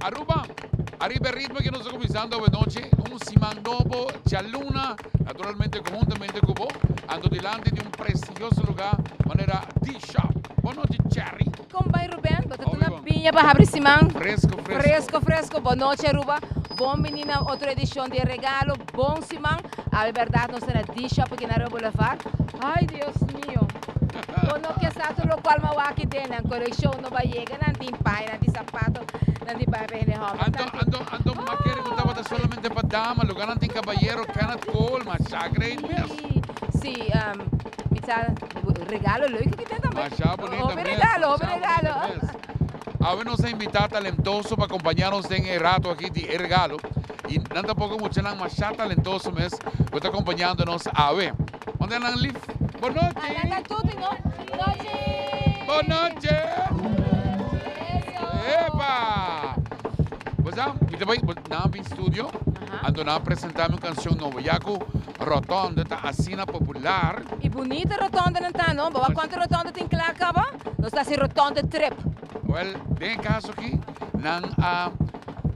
Aruba, arriba el ritmo que nos está comenzando de noche, un Simanobo Chaluna, naturalmente conjuntamente con vos, ando delante de un prestigioso lugar, manera D-Shop. Boa noite, Cherry. Como vai, Ruben? Bota Ó, tu na viva. pinha para abrir Simão. Fresco, fresco. Fresco, fresco. Boa noite, Aruba. Bom menina, outra edição de regalo. Bom Simão. A verdade não será D-Shop aqui na Aruba Boulevard. Ai, Deus mío. Ono que sa tu local mawaki din ang koleksyon no bayega nanti pai nanti sapato nanti pai pehne home. Ando maquere que estaba solamente para dama, lugar antes caballero, cannot call, masacre y mes. Sì, mi sa regalo lui che ti também. Masha bonita. Home regalo, home regalo. A ver, nos ha invitado talentoso para acompañarnos en el rato aquí de regalo. Y no tampoco mucho más talentoso mes, que está acompañándonos a ver. ¿Dónde andan live? Buenas noches. Allá tutti, no? Noche. Buenas noches. ¡Epa! Pues ya, kita ba, na bin studio, ando na presentar uma canção nova, Yaku Rotonda, tá assina popular. E bonita rotonda não tá, não? Boa, quanto rotonda tem que lá acaba? Não está assim rotonda trip. Well, tem caso aqui, nang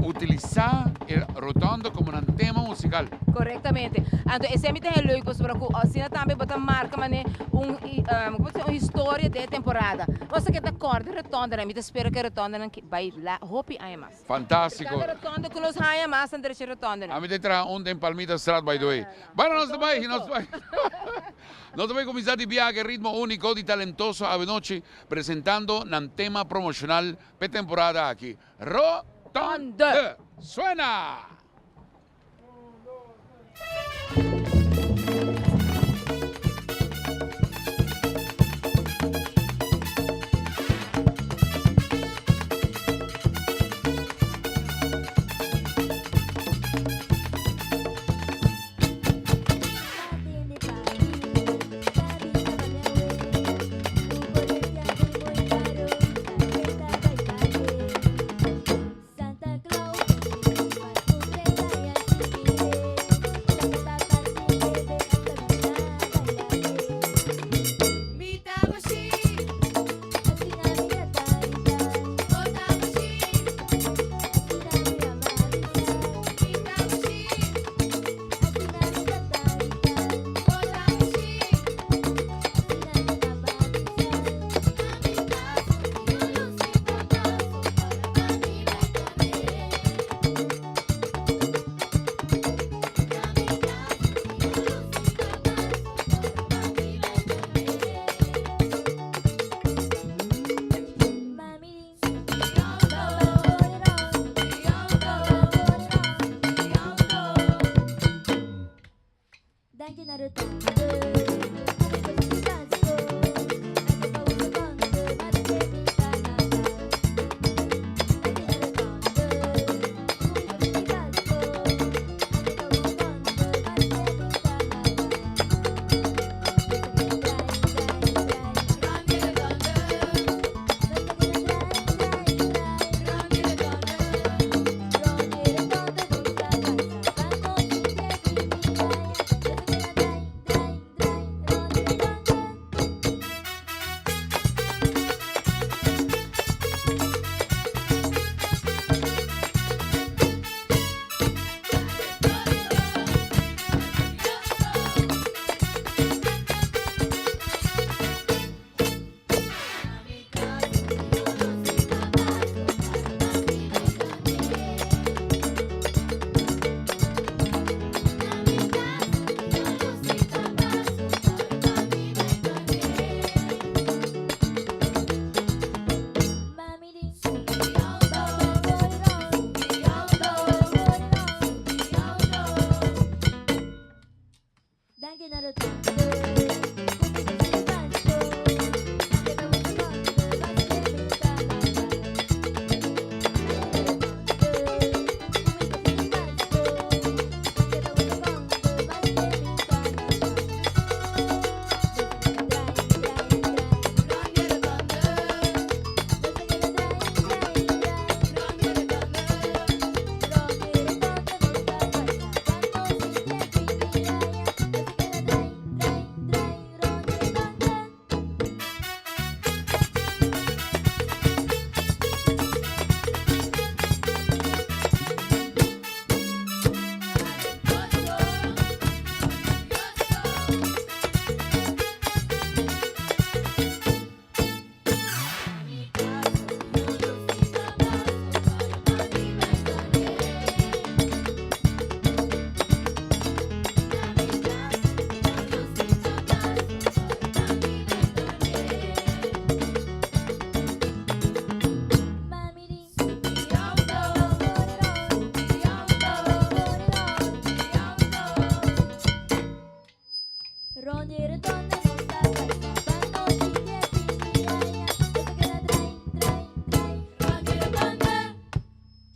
utilizar a rotonda como um tema musical. Corretamente. Então, esse é muito leuk, porque assim também bota marca, mas uma história de temporada. Você que está acorda rotonda, né? Me espera que a rotonda não vai lá, hopi aí mais. Fantástico. Cada rotonda que nos haja mais, André, rotonda. A mim tem onde em Palmita Strat, by the way. Bueno, nós também, nós também começar de viaje, ritmo único de talentoso a noche, presentando um tema promocional para temporada aqui. Rotonda. Suena.